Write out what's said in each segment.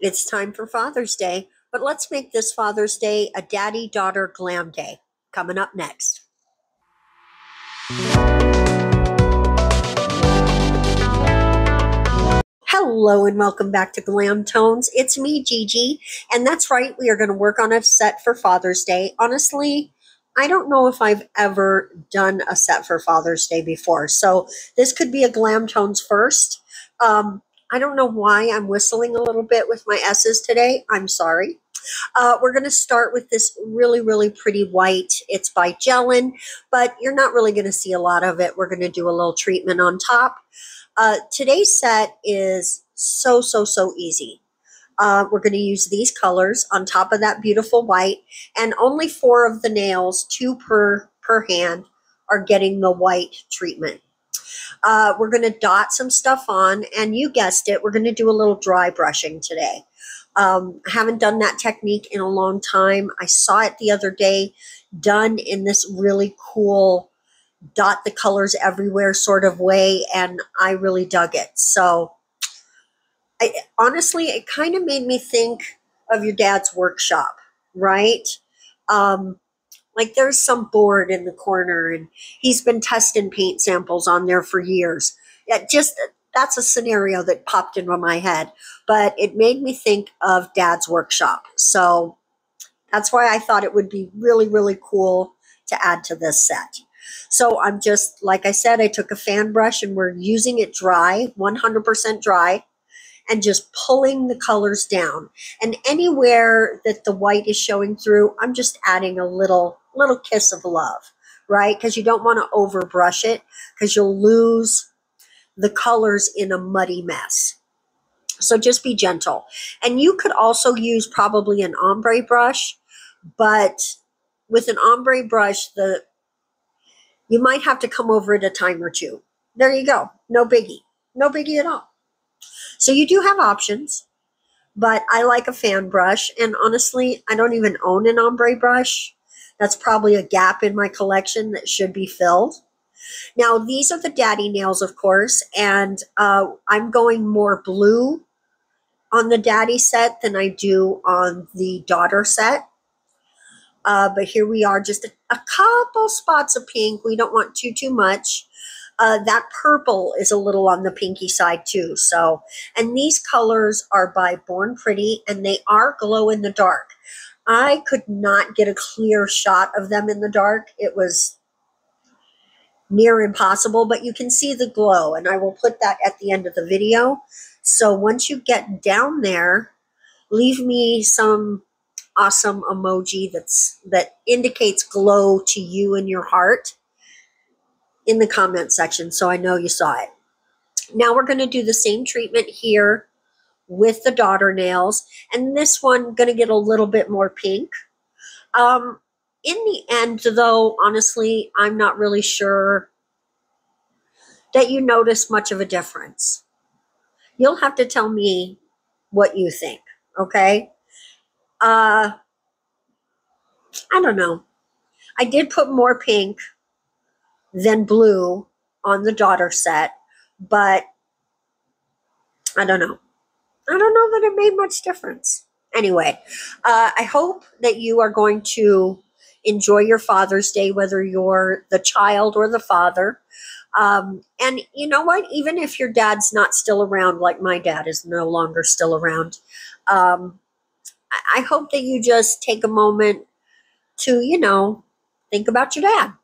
It's time for Father's Day, but let's make this Father's Day a daddy-daughter glam day. Coming up next. Hello and welcome back to Glam Tones. It's me, Gigi, and that's right, we are going to work on a set for Father's Day. Honestly, I don't know if I've ever done a set for Father's Day before, so this could be a Glam Tones first. I don't know why I'm whistling a little bit with my S's today. I'm sorry. We're going to start with this really, really pretty white. It's by Gellen, but you're not really going to see a lot of it. We're going to do a little treatment on top. Today's set is so easy. We're going to use these colors on top of that beautiful white, and only 4 of the nails, 2 per hand, are getting the white treatment. We're going to dot some stuff on, and you guessed it, we're going to do a little dry brushing today. I haven't done that technique in a long time. I saw it the other day done in this really cool dot the colors everywhere sort of way, and I really dug it. So honestly, it kind of made me think of your dad's workshop, right? Like there's some board in the corner and he's been testing paint samples on there for years. That's a scenario that popped into my head, but it made me think of Dad's workshop. So that's why I thought it would be really, really cool to add to this set. So I'm just, like I said, I took a fan brush and we're using it dry, 100% dry, and just pulling the colors down. And anywhere that the white is showing through, I'm just adding a little kiss of love, right? Because you don't want to overbrush it because you'll lose the colors in a muddy mess. So just be gentle. And you could also use probably an ombre brush, but with an ombre brush, you might have to come over it a time or two. There you go. No biggie. No biggie at all. So you do have options, but I like a fan brush. And honestly, I don't even own an ombre brush. That's probably a gap in my collection that should be filled. Now, these are the daddy nails, of course, and I'm going more blue on the daddy set than I do on the daughter set. But here we are, just a couple spots of pink. We don't want too much. That purple is a little on the pinky side too. So, and these colors are by Born Pretty, and they are glow in the dark. I could not get a clear shot of them in the dark. It was near impossible, but you can see the glow, and I will put that at the end of the video. So once you get down there, leave me some awesome emoji that indicates glow to you in your heart in the comment section so I know you saw it. Now we're going to do the same treatment here with the daughter nails, and this one going to get a little bit more pink. In the end, though, honestly, I'm not really sure that you notice much of a difference. You'll have to tell me what you think, okay? I don't know. I did put more pink than blue on the daughter set, but I don't know. I don't know that it made much difference. Anyway, I hope that you are going to enjoy your Father's Day, whether you're the child or the father. And you know what? Even if your dad's not still around, like my dad is no longer still around, I hope that you just take a moment to, think about your dad,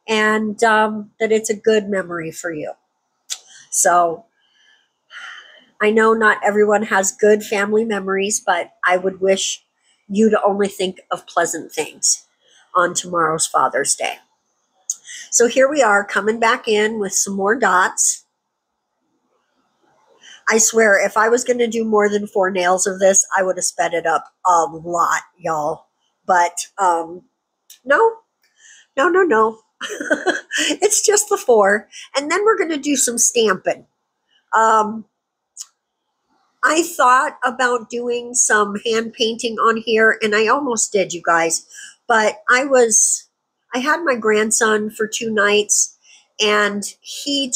and that it's a good memory for you. So I know not everyone has good family memories, but I would wish you to only think of pleasant things on tomorrow's Father's Day. So here we are coming back in with some more dots. I swear, if I was going to do more than 4 nails of this, I would have sped it up a lot, y'all. But no. It's just the 4. And then we're going to do some stamping. I thought about doing some hand painting on here, and I almost did, you guys. But I had my grandson for 2 nights, and he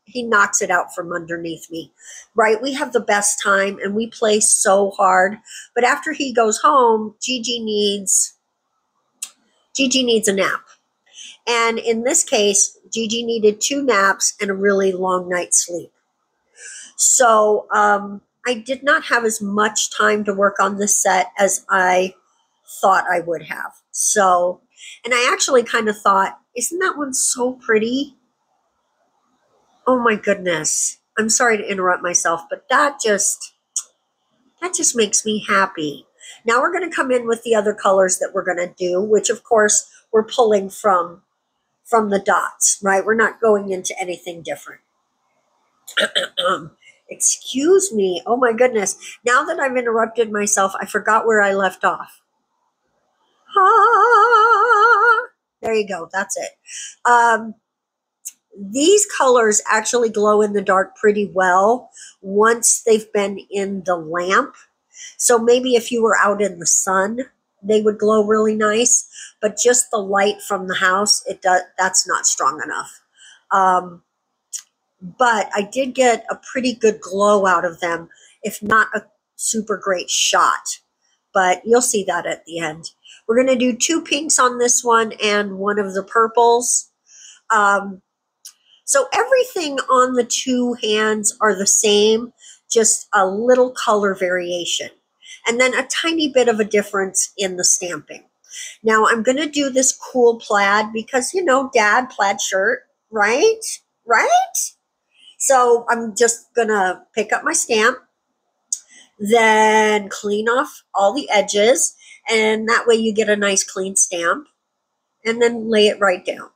he knocks it out from underneath me, right? We have the best time and we play so hard. But after he goes home, Gigi needs a nap. And in this case, Gigi needed 2 naps and a really long night's sleep. So I did not have as much time to work on this set as I thought I would have. So, and I actually kind of thought, isn't that one so pretty? Oh my goodness. I'm sorry to interrupt myself, but that just makes me happy. Now we're going to come in with the other colors that we're going to do, which of course we're pulling from the dots, right? We're not going into anything different. Excuse me. Oh my goodness. Now that I've interrupted myself, I forgot where I left off. Ah, there you go. That's it. These colors actually glow in the dark pretty well once they've been in the lamp. So maybe if you were out in the sun, they would glow really nice, but just the light from the house, that's not strong enough. But I did get a pretty good glow out of them, if not a super great shot. But you'll see that at the end. We're going to do 2 pinks on this one and 1 of the purples. So everything on the 2 hands are the same, just a little color variation. And then a tiny bit of a difference in the stamping. Now I'm going to do this cool plaid because, you know, Dad, plaid shirt, right? Right? So I'm just going to pick up my stamp, then clean off all the edges, and that way you get a nice clean stamp, and then lay it right down.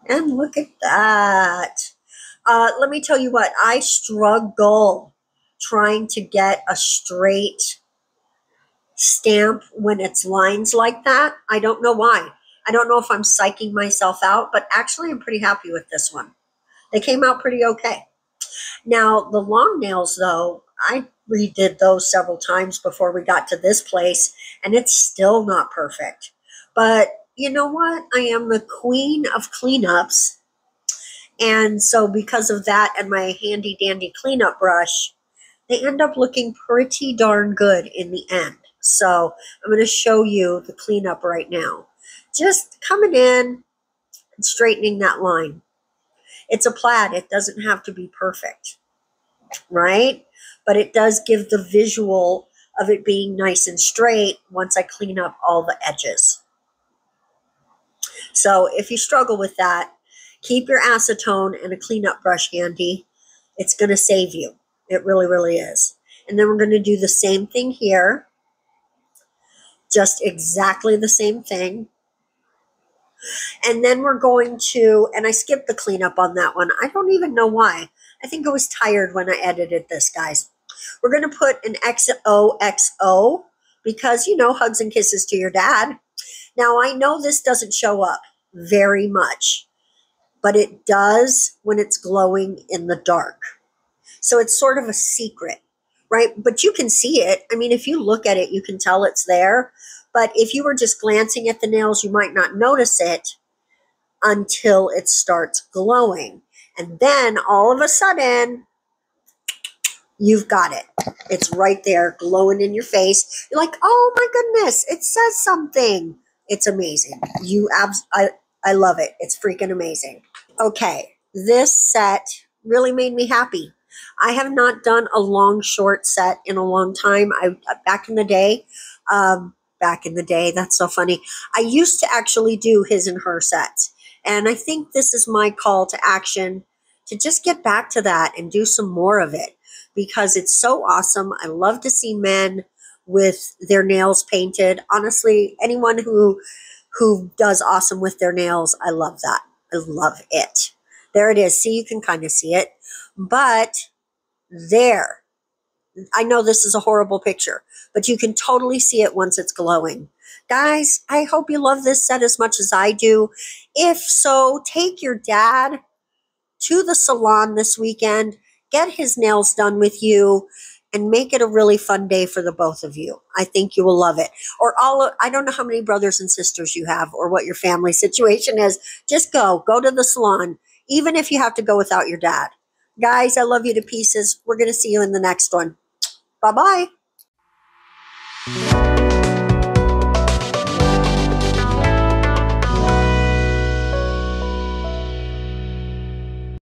And look at that. Let me tell you what, I struggle trying to get a straight stamp when it's lines like that. I don't know why. I don't know if I'm psyching myself out, but actually I'm pretty happy with this one. They came out pretty okay. Now, the long nails, though, I redid those several times before we got to this place, and it's still not perfect. But you know what? I am the queen of cleanups. And so because of that and my handy dandy cleanup brush, they end up looking pretty darn good in the end. So I'm going to show you the cleanup right now. Just coming in and straightening that line. It's a plaid. It doesn't have to be perfect, right? But it does give the visual of it being nice and straight once I clean up all the edges. So if you struggle with that, keep your acetone and a cleanup brush handy. It's going to save you. It really, really is. And then we're going to do the same thing here. Just exactly the same thing. And then we're going to, and I skipped the cleanup on that one. I don't even know why. I think I was tired when I edited this, guys. We're going to put an XOXO because, you know, hugs and kisses to your dad. Now, I know this doesn't show up very much, but it does when it's glowing in the dark. So it's sort of a secret, right? But you can see it. I mean, if you look at it, you can tell it's there. But if you were just glancing at the nails, you might not notice it until it starts glowing. And then all of a sudden, you've got it. It's right there glowing in your face. You're like, oh my goodness, it says something. It's amazing. I love it. It's freaking amazing. Okay, this set really made me happy. I have not done a long short set in a long time. Back in the day, that's so funny. I used to actually do his and her sets. And I think this is my call to action to just get back to that and do some more of it because it's so awesome. I love to see men with their nails painted. Honestly, anyone who does awesome with their nails, I love that. I love it. There it is. See, you can kind of see it. But there. I know this is a horrible picture, but you can totally see it once it's glowing. Guys, I hope you love this set as much as I do. If so, take your dad to the salon this weekend, get his nails done with you, and make it a really fun day for the both of you. I think you will love it. Or I don't know how many brothers and sisters you have or what your family situation is. Just go to the salon. even if you have to go without your dad. Guys, I love you to pieces. We're going to see you in the next one. Bye bye.